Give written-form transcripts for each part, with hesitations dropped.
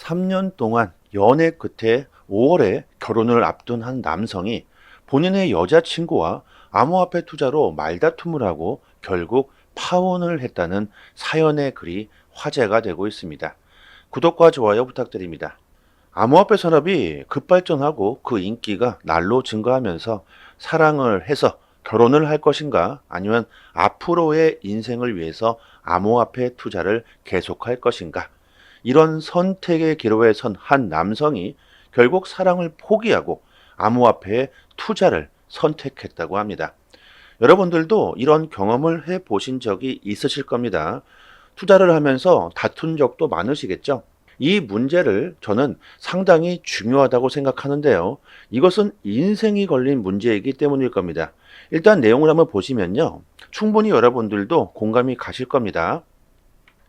3년 동안 연애 끝에 5월에 결혼을 앞둔 한 남성이 본인의 여자친구와 암호화폐 투자로 말다툼을 하고 결국 파혼을 했다는 사연의 글이 화제가 되고 있습니다. 구독과 좋아요 부탁드립니다. 암호화폐 산업이 급발전하고 그 인기가 날로 증가하면서 사랑을 해서 결혼을 할 것인가 아니면 앞으로의 인생을 위해서 암호화폐 투자를 계속할 것인가 이런 선택의 기로에 선 한 남성이 결국 사랑을 포기하고 암호화폐에 투자를 선택했다고 합니다. 여러분들도 이런 경험을 해 보신 적이 있으실 겁니다. 투자를 하면서 다툰 적도 많으시겠죠? 이 문제를 저는 상당히 중요하다고 생각하는데요. 이것은 인생이 걸린 문제이기 때문일 겁니다. 일단 내용을 한번 보시면요. 충분히 여러분들도 공감이 가실 겁니다.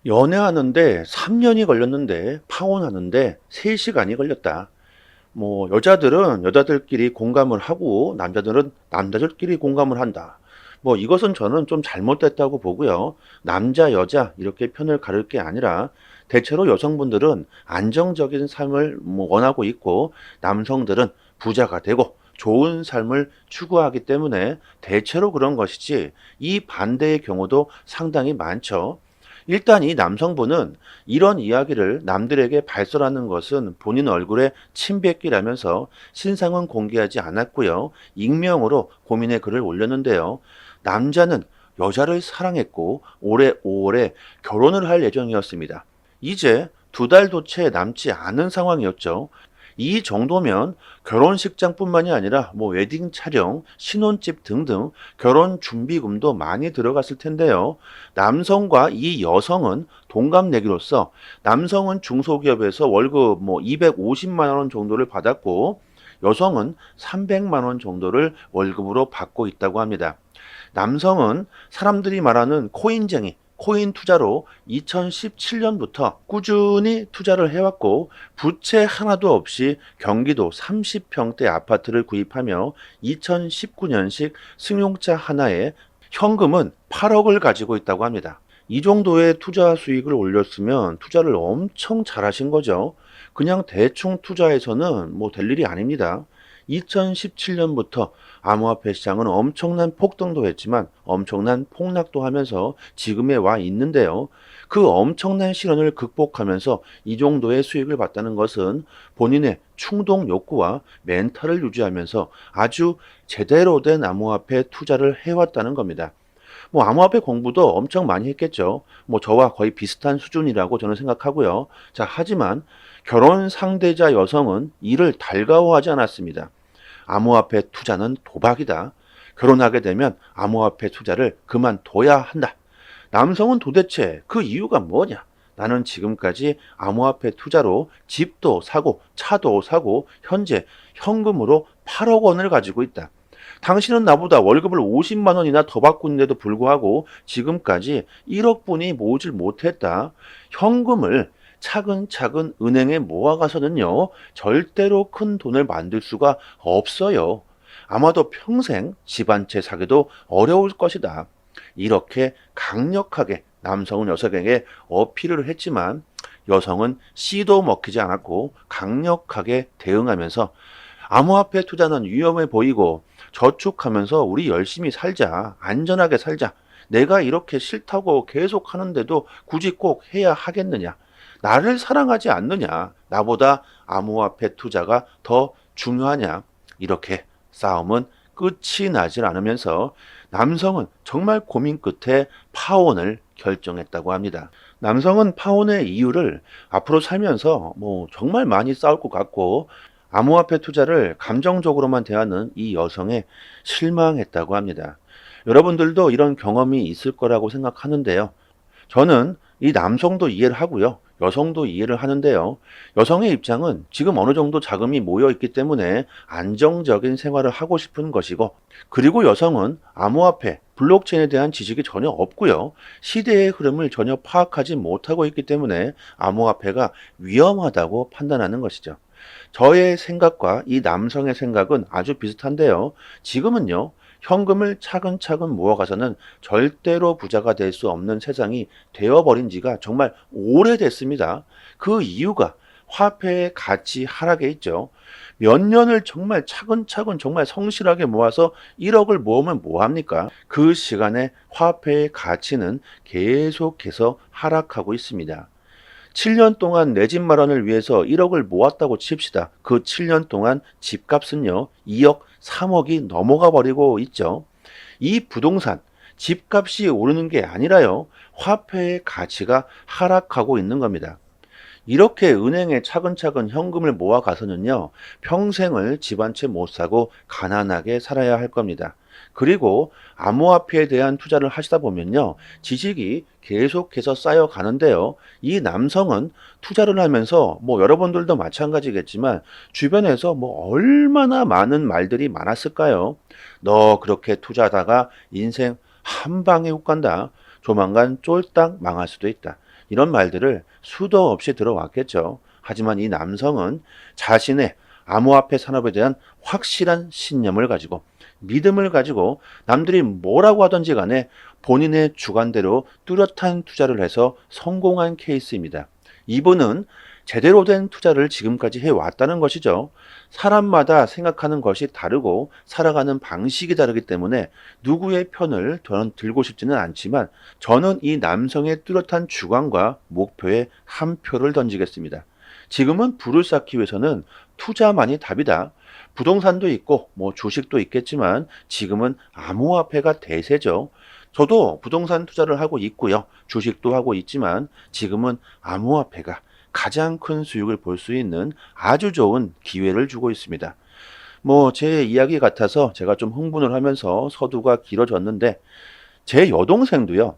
연애하는데 3년이 걸렸는데 파혼하는데 3시간이 걸렸다. 여자들은 여자들끼리 공감을 하고 남자들은 남자들끼리 공감을 한다. 이것은 저는 좀 잘못됐다고 보고요. 남자, 여자 이렇게 편을 가를 게 아니라 대체로 여성분들은 안정적인 삶을 원하고 있고 남성들은 부자가 되고 좋은 삶을 추구하기 때문에 대체로 그런 것이지 이 반대의 경우도 상당히 많죠. 일단 이 남성분은 이런 이야기를 남들에게 발설하는 것은 본인 얼굴에 침 뱉기라면서 신상은 공개하지 않았고요. 익명으로 고민의 글을 올렸는데요. 남자는 여자를 사랑했고 올해 5월에 결혼을 할 예정이었습니다. 이제 2달도 채 남지 않은 상황이었죠. 이 정도면 결혼식장뿐만이 아니라 웨딩 촬영, 신혼집 등등 결혼 준비금도 많이 들어갔을 텐데요. 남성과 이 여성은 동갑내기로서 남성은 중소기업에서 월급 250만 원 정도를 받았고 여성은 300만 원 정도를 월급으로 받고 있다고 합니다. 남성은 사람들이 말하는 코인쟁이, 코인 투자로 2017년부터 꾸준히 투자를 해왔고 부채 하나도 없이 경기도 30평대 아파트를 구입하며 2019년식 승용차 하나에 현금은 8억을 가지고 있다고 합니다. 이 정도의 투자 수익을 올렸으면 투자를 엄청 잘하신 거죠. 그냥 대충 투자해서는 될 일이 아닙니다. 2017년부터 암호화폐 시장은 엄청난 폭등도 했지만 엄청난 폭락도 하면서 지금에 와 있는데요. 그 엄청난 시련을 극복하면서 이 정도의 수익을 봤다는 것은 본인의 충동 욕구와 멘탈을 유지하면서 아주 제대로 된 암호화폐 투자를 해왔다는 겁니다. 암호화폐 공부도 엄청 많이 했겠죠. 저와 거의 비슷한 수준이라고 저는 생각하고요. 자, 하지만 결혼 상대자 여성은 이를 달가워하지 않았습니다. 암호화폐 투자는 도박이다. 결혼하게 되면 암호화폐 투자를 그만둬야 한다. 남성은 도대체 그 이유가 뭐냐? 나는 지금까지 암호화폐 투자로 집도 사고 차도 사고 현재 현금으로 8억 원을 가지고 있다. 당신은 나보다 월급을 50만 원이나 더 받고 있는데도 불구하고 지금까지 1억 분이 모으질 못했다. 현금을 차근차근 은행에 모아가서는요, 절대로 큰 돈을 만들 수가 없어요. 아마도 평생 집 한 채 사기도 어려울 것이다. 이렇게 강력하게 남성은 여성에게 어필을 했지만 여성은 씨도 먹히지 않았고 강력하게 대응하면서 암호화폐 투자는 위험해 보이고 저축하면서 우리 열심히 살자, 안전하게 살자. 내가 이렇게 싫다고 계속 하는데도 굳이 꼭 해야 하겠느냐? 나를 사랑하지 않느냐? 나보다 암호화폐 투자가 더 중요하냐? 이렇게 싸움은 끝이 나질 않으면서 남성은 정말 고민 끝에 파혼을 결정했다고 합니다. 남성은 파혼의 이유를 앞으로 살면서 정말 많이 싸울 것 같고 암호화폐 투자를 감정적으로만 대하는 이 여성에 실망했다고 합니다. 여러분들도 이런 경험이 있을 거라고 생각하는데요. 저는 이 남성도 이해를 하고요. 여성도 이해를 하는데요. 여성의 입장은 지금 어느 정도 자금이 모여 있기 때문에 안정적인 생활을 하고 싶은 것이고, 그리고 여성은 암호화폐, 블록체인에 대한 지식이 전혀 없고요. 시대의 흐름을 전혀 파악하지 못하고 있기 때문에 암호화폐가 위험하다고 판단하는 것이죠. 저의 생각과 이 남성의 생각은 아주 비슷한데요. 지금은요, 현금을 차근차근 모아가서는 절대로 부자가 될 수 없는 세상이 되어버린 지가 정말 오래됐습니다. 그 이유가 화폐의 가치 하락에 있죠. 몇 년을 정말 차근차근 정말 성실하게 모아서 1억을 모으면 뭐합니까? 그 시간에 화폐의 가치는 계속해서 하락하고 있습니다. 7년 동안 내 집 마련을 위해서 1억을 모았다고 칩시다. 그 7년 동안 집값은요, 2억, 3억이 넘어가 버리고 있죠. 이 부동산, 집값이 오르는 게 아니라요, 화폐의 가치가 하락하고 있는 겁니다. 이렇게 은행에 차근차근 현금을 모아가서는요, 평생을 집 한 채 못 사고 가난하게 살아야 할 겁니다. 그리고 암호화폐에 대한 투자를 하시다 보면요, 지식이 계속해서 쌓여가는데요. 이 남성은 투자를 하면서 뭐 여러분들도 마찬가지겠지만 주변에서 뭐 얼마나 많은 말들이 많았을까요? 너 그렇게 투자하다가 인생 한 방에 훅 간다. 조만간 쫄딱 망할 수도 있다. 이런 말들을 수도 없이 들어왔겠죠. 하지만 이 남성은 자신의 암호화폐 산업에 대한 확실한 신념을 가지고 믿음을 가지고 남들이 뭐라고 하든지 간에 본인의 주관대로 뚜렷한 투자를 해서 성공한 케이스입니다. 이분은 제대로 된 투자를 지금까지 해왔다는 것이죠. 사람마다 생각하는 것이 다르고 살아가는 방식이 다르기 때문에 누구의 편을 저는 들고 싶지는 않지만 저는 이 남성의 뚜렷한 주관과 목표에 한 표를 던지겠습니다. 지금은 부를 쌓기 위해서는 투자만이 답이다. 부동산도 있고 뭐 주식도 있겠지만 지금은 암호화폐가 대세죠. 저도 부동산 투자를 하고 있고요. 주식도 하고 있지만 지금은 암호화폐가 가장 큰 수익을 볼 수 있는 아주 좋은 기회를 주고 있습니다. 뭐 제 이야기 같아서 제가 좀 흥분을 하면서 서두가 길어졌는데 제 여동생도요.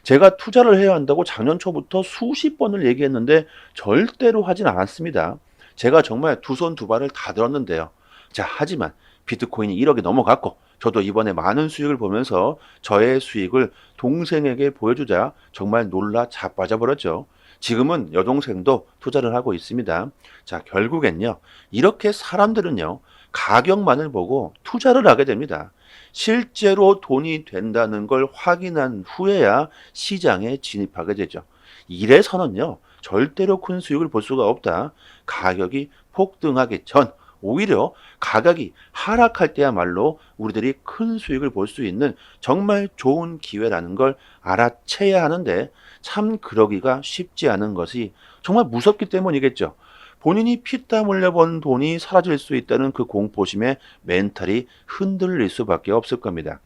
제가 투자를 해야 한다고 작년 초부터 수십 번을 얘기했는데 절대로 하진 않았습니다. 제가 정말 두 손 두 발을 다 들었는데요. 자, 하지만 비트코인이 1억이 넘어갔고 저도 이번에 많은 수익을 보면서 저의 수익을 동생에게 보여주자 정말 놀라 자빠져 버렸죠. 지금은 여동생도 투자를 하고 있습니다. 자, 결국엔요. 이렇게 사람들은요. 가격만을 보고 투자를 하게 됩니다. 실제로 돈이 된다는 걸 확인한 후에야 시장에 진입하게 되죠. 이래서는요. 절대로 큰 수익을 볼 수가 없다. 가격이 폭등하기 전 오히려 가격이 하락할 때야말로 우리들이 큰 수익을 볼 수 있는 정말 좋은 기회라는 걸 알아채야 하는데 참 그러기가 쉽지 않은 것이 정말 무섭기 때문이겠죠. 본인이 피땀 흘려 번 돈이 사라질 수 있다는 그 공포심에 멘탈이 흔들릴 수밖에 없을 겁니다.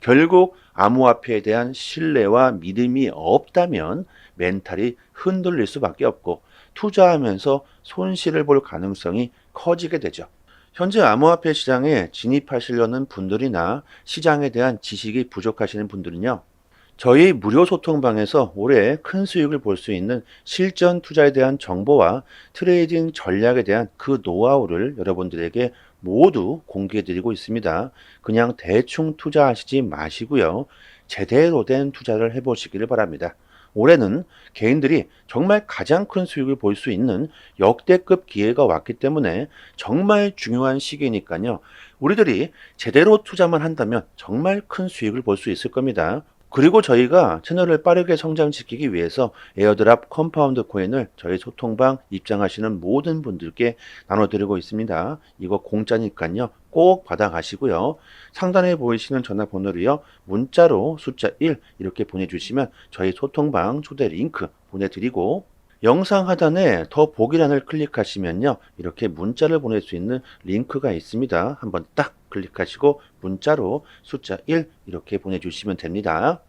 결국 암호화폐에 대한 신뢰와 믿음이 없다면 멘탈이 흔들릴 수밖에 없고 투자하면서 손실을 볼 가능성이 커지게 되죠. 현재 암호화폐 시장에 진입하시려는 분들이나 시장에 대한 지식이 부족하시는 분들은요. 저희 무료 소통방에서 올해 큰 수익을 볼 수 있는 실전 투자에 대한 정보와 트레이딩 전략에 대한 그 노하우를 여러분들에게 모두 공개해 드리고 있습니다. 그냥 대충 투자하시지 마시고요. 제대로 된 투자를 해보시기를 바랍니다. 올해는 개인들이 정말 가장 큰 수익을 볼 수 있는 역대급 기회가 왔기 때문에 정말 중요한 시기니까요. 우리들이 제대로 투자만 한다면 정말 큰 수익을 볼 수 있을 겁니다. 그리고 저희가 채널을 빠르게 성장시키기 위해서 에어드랍 컴파운드 코인을 저희 소통방 입장하시는 모든 분들께 나눠드리고 있습니다. 이거 공짜니까요. 꼭 받아가시고요. 상단에 보이시는 전화번호로요. 문자로 숫자 1 이렇게 보내주시면 저희 소통방 초대 링크 보내드리고 영상 하단에 더 보기란을 클릭하시면요. 이렇게 문자를 보낼 수 있는 링크가 있습니다. 한번 딱 클릭하시고 문자로 숫자 1 이렇게 보내주시면 됩니다.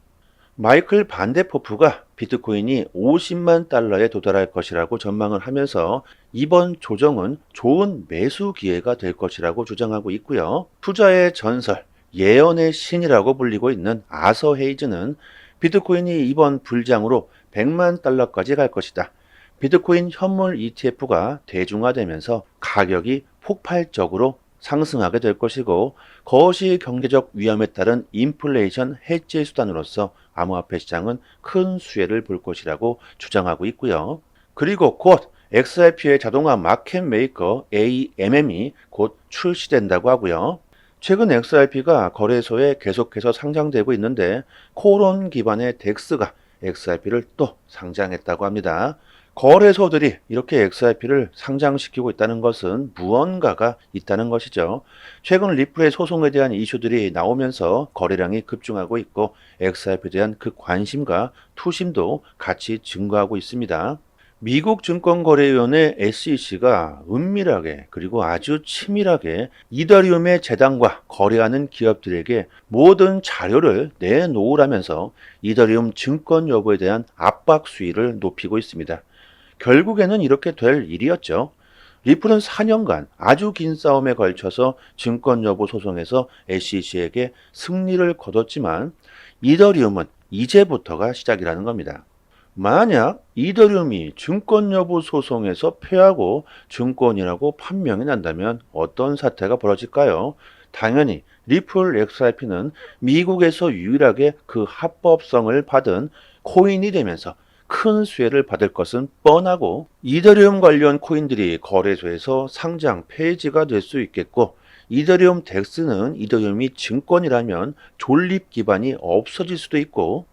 마이클 반데포프가 비트코인이 50만 달러에 도달할 것이라고 전망을 하면서 이번 조정은 좋은 매수 기회가 될 것이라고 주장하고 있고요. 투자의 전설, 예언의 신이라고 불리고 있는 아서 헤이즈는 비트코인이 이번 불장으로 100만 달러까지 갈 것이다. 비트코인 현물 ETF가 대중화되면서 가격이 폭발적으로 상승하게 될 것이고 거시 경제적 위험에 따른 인플레이션 해지 수단으로서 암호화폐 시장은 큰 수혜를 볼 것이라고 주장하고 있고요. 그리고 곧 XRP의 자동화 마켓 메이커 AMM이 곧 출시된다고 하고요. 최근 XRP가 거래소에 계속해서 상장되고 있는데 코론 기반의 덱스가 XRP를 또 상장했다고 합니다. 거래소들이 이렇게 XRP를 상장시키고 있다는 것은 무언가가 있다는 것이죠. 최근 리플의 소송에 대한 이슈들이 나오면서 거래량이 급증하고 있고 XRP에 대한 그 관심과 투심도 같이 증가하고 있습니다. 미국 증권거래위원회 SEC가 은밀하게 그리고 아주 치밀하게 이더리움의 재단과 거래하는 기업들에게 모든 자료를 내놓으라면서 이더리움 증권 여부에 대한 압박 수위를 높이고 있습니다. 결국에는 이렇게 될 일이었죠. 리플은 4년간 아주 긴 싸움에 걸쳐서 증권 여부 소송에서 SEC에게 승리를 거뒀지만 이더리움은 이제부터가 시작이라는 겁니다. 만약 이더리움이 증권 여부 소송에서 패하고 증권이라고 판명이 난다면 어떤 사태가 벌어질까요? 당연히 리플 XRP는 미국에서 유일하게 그 합법성을 받은 코인이 되면서 큰 수혜를 받을 것은 뻔하고 이더리움 관련 코인들이 거래소에서 상장 폐지가 될 수 있겠고 이더리움 덱스는 이더리움이 증권이라면 존립 기반이 없어질 수도 있고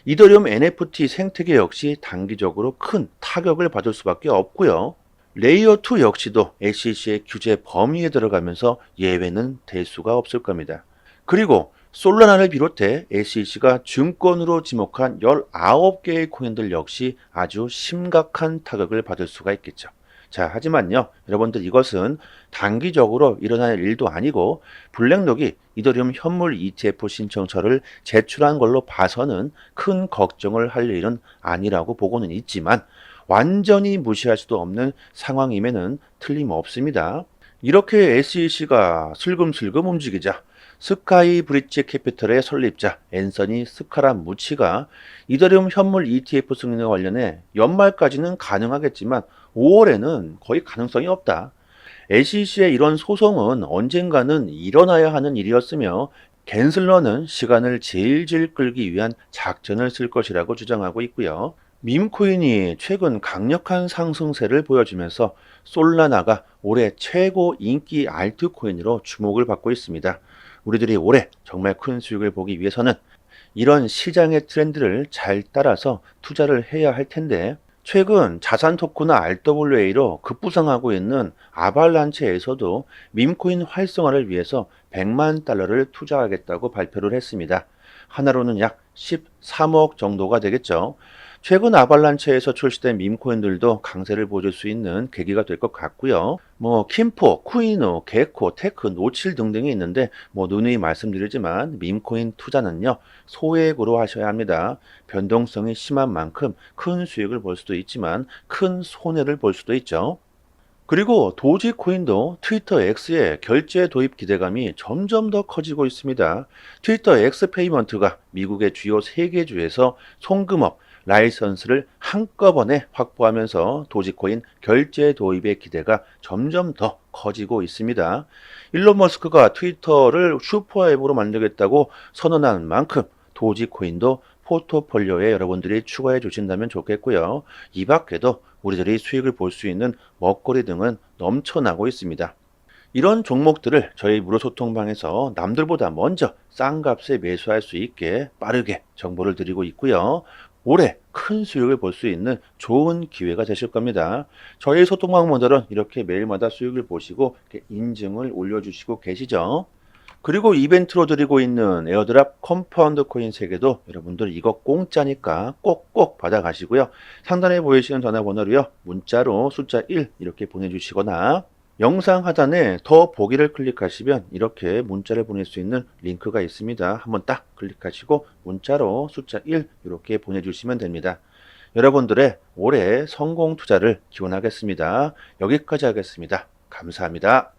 이더리움 NFT 생태계 역시 단기적으로 큰 타격을 받을 수밖에 없고요. 레이어 2 역시도 SEC의 규제 범위에 들어가면서 예외는 될 수가 없을 겁니다. 그리고 솔라나를 비롯해 SEC가 증권으로 지목한 19개의 코인들 역시 아주 심각한 타격을 받을 수가 있겠죠. 자, 하지만요, 여러분들 이것은 단기적으로 일어날 일도 아니고 블랙록이 이더리움 현물 ETF 신청서를 제출한 걸로 봐서는 큰 걱정을 할 일은 아니라고 보고는 있지만 완전히 무시할 수도 없는 상황임에는 틀림없습니다. 이렇게 SEC가 슬금슬금 움직이자 스카이 브릿지 캐피털의 설립자 앤서니 스카라무치가 이더리움 현물 ETF 승인과 관련해 연말까지는 가능하겠지만 5월에는 거의 가능성이 없다. SEC의 이런 소송은 언젠가는 일어나야 하는 일이었으며 갠슬러는 시간을 질질 끌기 위한 작전을 쓸 것이라고 주장하고 있고요. 밈코인이 최근 강력한 상승세를 보여주면서 솔라나가 올해 최고 인기 알트코인으로 주목을 받고 있습니다. 우리들이 올해 정말 큰 수익을 보기 위해서는 이런 시장의 트렌드를 잘 따라서 투자를 해야 할 텐데 최근 자산 토크나 RWA로 급부상하고 있는 아발란체에서도 밈코인 활성화를 위해서 100만 달러를 투자하겠다고 발표를 했습니다. 하나로는 약 13억 정도가 되겠죠. 최근 아발란체에서 출시된 밈코인들도 강세를 보여줄 수 있는 계기가 될 것 같고요. 킴포, 쿠이노, 게코, 테크, 노칠 등등이 있는데 누누이 말씀드리지만 밈코인 투자는요 소액으로 하셔야 합니다. 변동성이 심한 만큼 큰 수익을 볼 수도 있지만 큰 손해를 볼 수도 있죠. 그리고 도지코인도 트위터 X의 결제 도입 기대감이 점점 더 커지고 있습니다. 트위터 X 페이먼트가 미국의 주요 3개 주에서 송금업, 라이선스를 한꺼번에 확보하면서 도지코인 결제 도입의 기대가 점점 더 커지고 있습니다. 일론 머스크가 트위터를 슈퍼앱으로 만들겠다고 선언한 만큼 도지코인도 포트폴리오에 여러분들이 추가해 주신다면 좋겠고요. 이 밖에도 우리들이 수익을 볼 수 있는 먹거리 등은 넘쳐나고 있습니다. 이런 종목들을 저희 무료소통방에서 남들보다 먼저 싼 값에 매수할 수 있게 빠르게 정보를 드리고 있고요. 올해 큰 수익을 볼 수 있는 좋은 기회가 되실 겁니다. 저희 소통방 모델은 이렇게 매일마다 수익을 보시고 이렇게 인증을 올려주시고 계시죠. 그리고 이벤트로 드리고 있는 에어드랍 컴파운드 코인 3개도 여러분들 이거 공짜니까 꼭꼭 받아가시고요. 상단에 보이시는 전화번호로요. 문자로 숫자 1 이렇게 보내주시거나 영상 하단에 더 보기를 클릭하시면 이렇게 문자를 보낼 수 있는 링크가 있습니다. 한번 딱 클릭하시고 문자로 숫자 1 이렇게 보내주시면 됩니다. 여러분들의 올해 성공 투자를 기원하겠습니다. 여기까지 하겠습니다. 감사합니다.